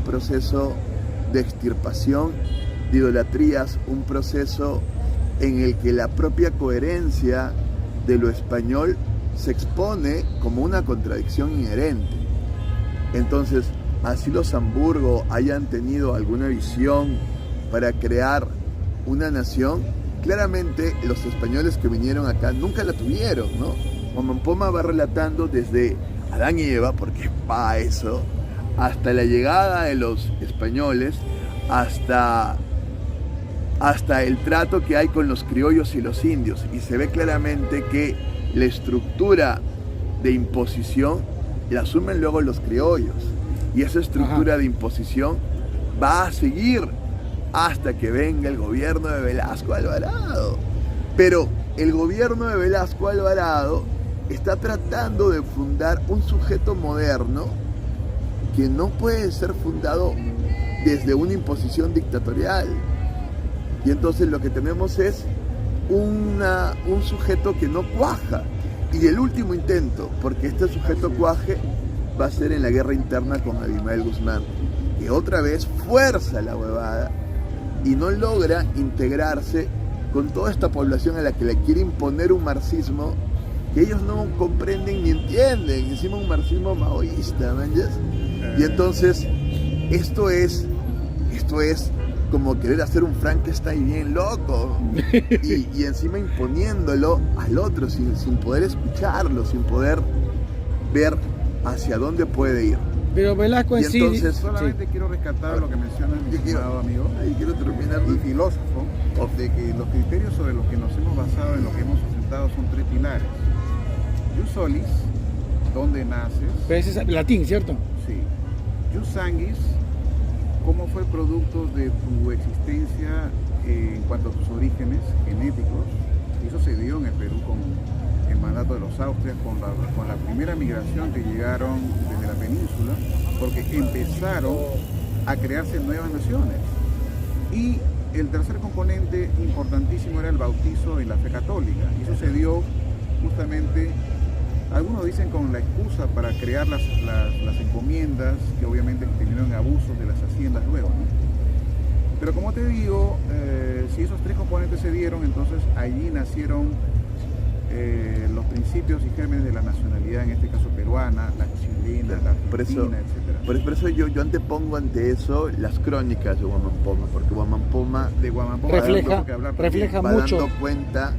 proceso de extirpación, de idolatrías, un proceso en el que la propia coherencia de lo español se expone como una contradicción inherente. Entonces, así los Hamburgo hayan tenido alguna visión para crear una nación, claramente los españoles que vinieron acá nunca la tuvieron, ¿no? Wamampoma va relatando desde Adán y Eva, porque va eso, hasta la llegada de los españoles, hasta el trato que hay con los criollos y los indios, y se ve claramente que la estructura de imposición la asumen luego los criollos, y esa estructura de imposición va a seguir hasta que venga el gobierno de Velasco Alvarado. Pero el gobierno de Velasco Alvarado está tratando de fundar un sujeto moderno que no puede ser fundado desde una imposición dictatorial. Y entonces lo que tenemos es un sujeto que no cuaja. Y el último intento, porque este sujeto cuaje, va a ser en la guerra interna con Abimael Guzmán, que otra vez fuerza la huevada y no logra integrarse con toda esta población a la que le quiere imponer un marxismo que ellos no comprenden ni entienden, encima un marxismo maoísta, ¿me entiendes? Y entonces esto es como querer hacer un Frankenstein bien loco y encima imponiéndolo al otro sin poder escucharlo, sin poder ver hacia dónde puede ir. Pero Velasco en sí... Entonces, solamente quiero rescatar lo que menciona mi estimado amigo ahí quiero terminar y filósofo, de que los criterios sobre los que nos hemos basado, en lo que hemos sustentado, son tres pilares. Jus solis, ¿dónde naces? Pero ese es latín, ¿cierto? Sí. Jus sanguis, ¿cómo fue producto de tu existencia en cuanto a tus orígenes genéticos? Y eso se dio en el Perú con el mandato de los Austrias, con la primera migración que llegaron desde la península, porque empezaron a crearse nuevas naciones. Y el tercer componente importantísimo era el bautizo en la fe católica. Y eso se dio justamente, algunos dicen con la excusa para crear las encomiendas, que obviamente terminaron abusos de las haciendas luego, ¿no? Pero como te digo, si esos tres componentes se dieron, entonces allí nacieron los principios y gérmenes de la nacionalidad, en este caso peruana, la chilena, la argentina, etc. Por eso yo antepongo ante eso las crónicas de Wamampoma, porque Wamampoma refleja va mucho. dando cuenta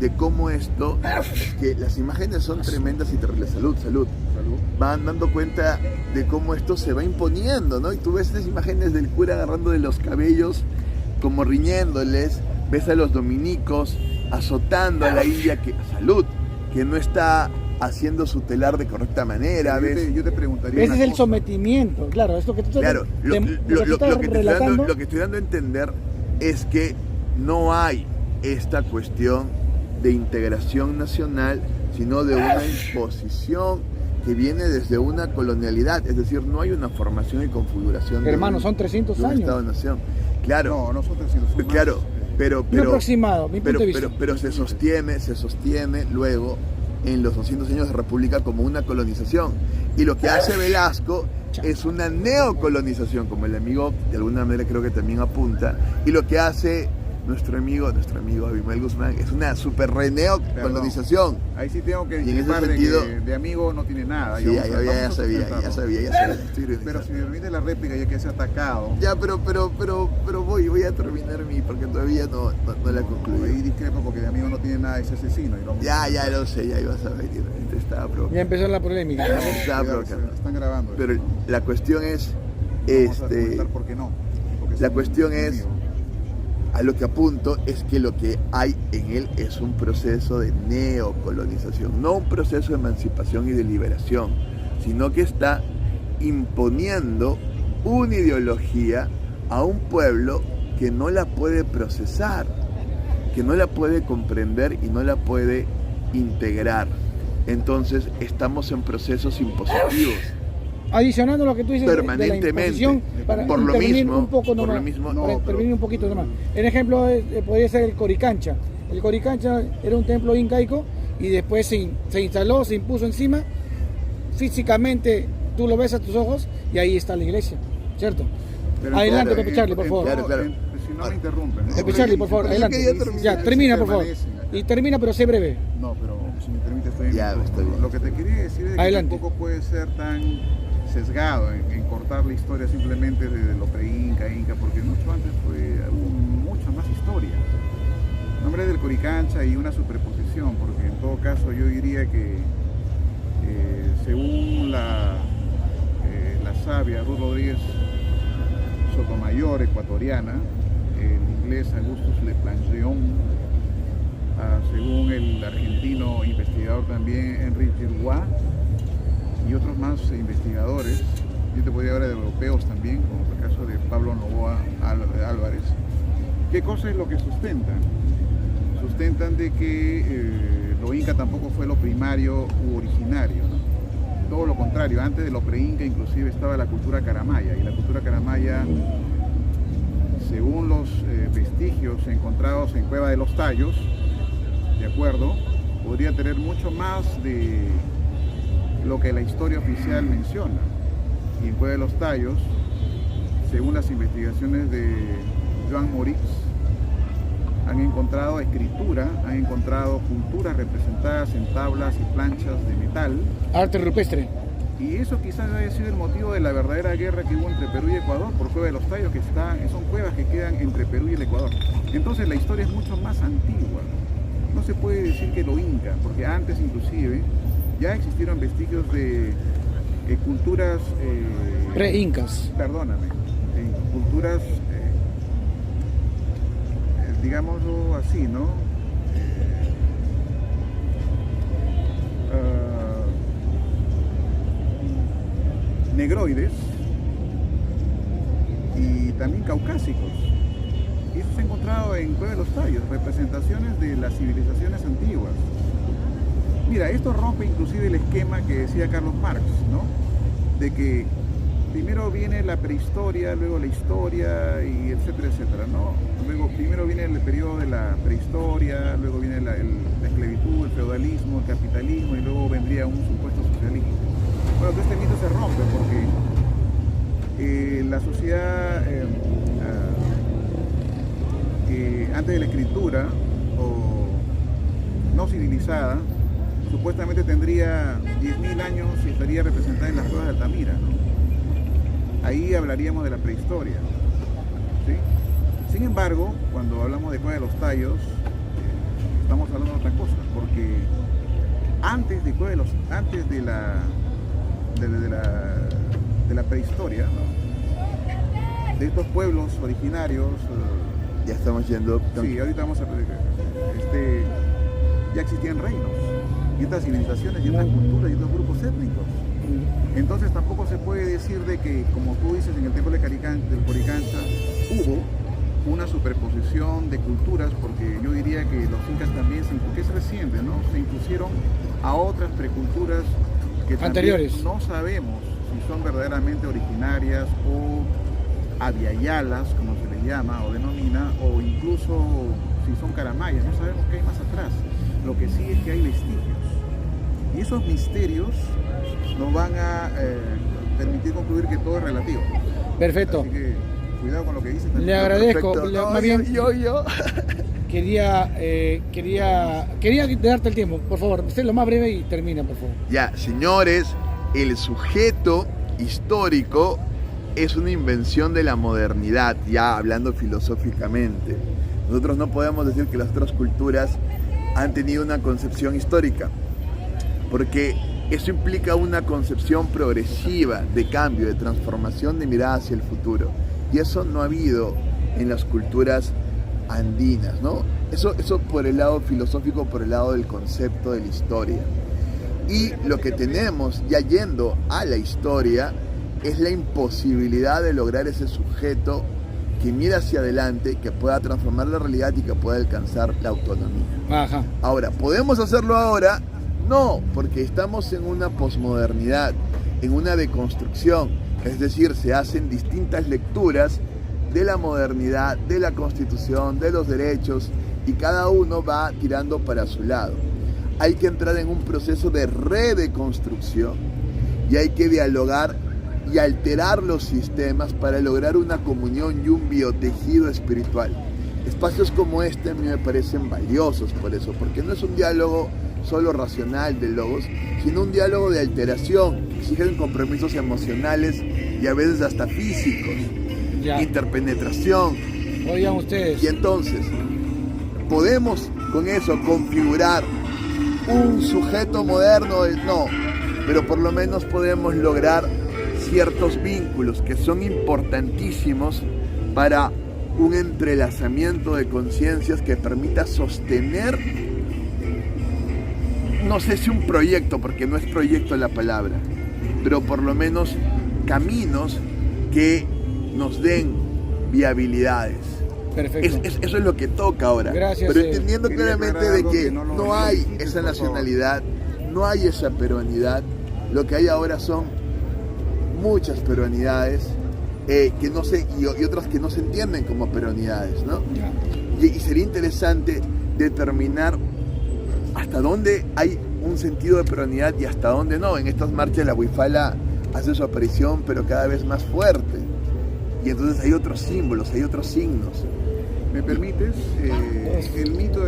de cómo esto, que las imágenes son tremendas y terribles. Salud. Van dando cuenta de cómo esto se va imponiendo, ¿no? Y tú ves estas imágenes del cura agarrando de los cabellos, como riñéndoles, ves a los dominicos azotando a la India que no está haciendo su telar de correcta manera. Yo te preguntaría. Ese es el sometimiento, claro, esto que tú estás lo que estoy dando a entender es que no hay esta cuestión de integración nacional, sino de una imposición que viene desde una colonialidad, es decir, no hay una formación y configuración. Hermano, son 300 años. Estado-nación. Claro. No son 300, son claro. Más. Pero aproximado, mi punto de vista. Pero se sostiene luego en los 200 años de República como una colonización. Y lo que hace Velasco es una neocolonización, como el amigo de alguna manera creo que también apunta. Y lo que hace nuestro amigo Abimael Guzmán es una super neocolonización. Ahí sí tengo que decir de amigo no tiene nada. Sí, ya sabía. Pero si me permite la réplica, ya que se ha atacado. Ya, pero voy a terminar porque todavía no la concluí. Ahí discrepo porque de amigo no tiene nada, es asesino. Ya lo sé, ya ibas a venir. Te estaba provocando. Ya empezó la polémica. Están grabando. Pero la cuestión es, ¿por qué no? La cuestión es, a lo que apunto es que lo que hay en él es un proceso de neocolonización, no un proceso de emancipación y de liberación, sino que está imponiendo una ideología a un pueblo que no la puede procesar, que no la puede comprender y no la puede integrar. Entonces estamos en procesos impositivos. Adicionando lo que tú dices permanentemente, para por lo mismo, un poco nomás, para intervenir un poquito nomás. El ejemplo podría ser el Coricancha. El Coricancha era un templo incaico y después se instaló, se impuso encima. Físicamente tú lo ves a tus ojos y ahí está la iglesia. ¿cierto? Pero Adelante, claro, Pepe Charlie, por favor. Claro. Si no me interrumpen. ¿no? Pepe Charlie, por favor, Pero yo adelante. quería terminar. Ya, termina, por favor. Permanecen acá. Y termina, pero sé breve. No, pero si me permite, estoy en Ya, mi turno. está bien. Lo que te quería decir es que Adelante. tampoco puede ser tan sesgado en cortar la historia simplemente desde lo pre-inca, inca, porque mucho antes hubo mucha más historia. Nombre del Coricancha y una superposición, porque en todo caso yo diría que según la sabia Ruth Rodríguez Sotomayor, ecuatoriana, el inglés Augustus Le Plantgeon, según el argentino investigador también Henry Giroir y otros más investigadores, yo te podría hablar de europeos también, como el caso de Pablo Novoa Álvarez. ¿Qué cosa es lo que sustentan? Sustentan de que lo inca tampoco fue lo primario u originario, ¿no? Todo lo contrario, antes de lo pre-inca inclusive estaba la cultura caramaya, y la cultura caramaya, según los vestigios encontrados en Cueva de los Tallos, de acuerdo, podría tener mucho más de lo que la historia oficial menciona. Y en Cueva de los Tallos, según las investigaciones de Joan Moritz, han encontrado escritura, han encontrado culturas representadas en tablas y planchas de metal. Arte rupestre. Y eso quizás haya sido el motivo de la verdadera guerra que hubo entre Perú y Ecuador por Cueva de los Tallos, que son cuevas que quedan entre Perú y el Ecuador. Entonces la historia es mucho más antigua. No se puede decir que lo inca, porque antes inclusive ya existieron vestigios de culturas... Pre-incas. Perdóname, culturas... digámoslo así, ¿no? Negroides y también caucásicos. Y eso se ha encontrado en Cueva de los Tallos, representaciones de las civilizaciones antiguas. Mira, esto rompe inclusive el esquema que decía Carlos Marx, ¿no? De que primero viene la prehistoria, luego la historia, y etcétera, etcétera, ¿no? Luego, primero viene el periodo de la prehistoria, luego viene la esclavitud, el feudalismo, el capitalismo, y luego vendría un supuesto socialismo. Bueno, todo este mito se rompe porque la sociedad antes de la escritura, o no civilizada, supuestamente tendría 10.000 años y estaría representada en las cuevas de Altamira, ¿no? Ahí hablaríamos de la prehistoria, ¿sí? Sin embargo, cuando hablamos de Cueva de los Tallos, estamos hablando de otra cosa, porque antes de la prehistoria, ¿no? De estos pueblos originarios, Ya estamos yendo. sí, ahorita vamos a ya existían reinos, y otras civilizaciones, y otras culturas, y otros grupos étnicos. Entonces tampoco se puede decir de que, como tú dices, en el templo del Coricancha hubo una superposición de culturas, porque yo diría que los incas también, porque es reciente, ¿no? Se impusieron a otras preculturas que anteriores. No sabemos si son verdaderamente originarias o aviayalas, como se les llama o denomina, o incluso si son caramayas, no sabemos qué hay más atrás. Lo que sí es que hay vestigios. Y esos misterios nos van a permitir concluir que todo es relativo. Perfecto. Así que cuidado con lo que dices. Le agradezco. Perfecto. No, Más bien, yo. quería darte el tiempo, por favor. Sé lo más breve y termina, por favor. Ya, señores, el sujeto histórico es una invención de la modernidad, ya hablando filosóficamente. Nosotros no podemos decir que las otras culturas han tenido una concepción histórica, porque eso implica una concepción progresiva de cambio, de transformación, de mirada hacia el futuro. Y eso no ha habido en las culturas andinas, ¿no? Eso por el lado filosófico, por el lado del concepto de la historia. Y lo que tenemos, ya yendo a la historia, es la imposibilidad de lograr ese sujeto que mira hacia adelante, que pueda transformar la realidad y que pueda alcanzar la autonomía. Ajá. Ahora, ¿podemos hacerlo ahora? No, porque estamos en una posmodernidad, en una deconstrucción. Es decir, se hacen distintas lecturas de la modernidad, de la Constitución, de los derechos, y cada uno va tirando para su lado. Hay que entrar en un proceso de redeconstrucción y hay que dialogar y alterar los sistemas para lograr una comunión y un biotejido espiritual. Espacios como este a mí me parecen valiosos por eso, porque no es un diálogo solo racional de logos, sino un diálogo de alteración, que exigen compromisos emocionales y a veces hasta físicos, interpenetración. Oigan ustedes. Y entonces, ¿podemos con eso configurar un sujeto moderno? No, pero por lo menos podemos lograr ciertos vínculos que son importantísimos para un entrelazamiento de conciencias que permita sostener, no sé si un proyecto, porque no es proyecto la palabra, pero por lo menos caminos que nos den viabilidades. Perfecto. Eso es lo que toca ahora. Gracias. Pero entendiendo claramente de que no hay esa nacionalidad, no hay esa peruanidad, lo que hay ahora son muchas peruanidades que no se, y otras que no se entienden como peruanidades, ¿no? Y sería interesante determinar hasta dónde hay un sentido de peruanidad y hasta dónde no. En estas marchas la huifala hace su aparición, pero cada vez más fuerte. Y entonces hay otros símbolos, hay otros signos. ¿Me permites? El mito de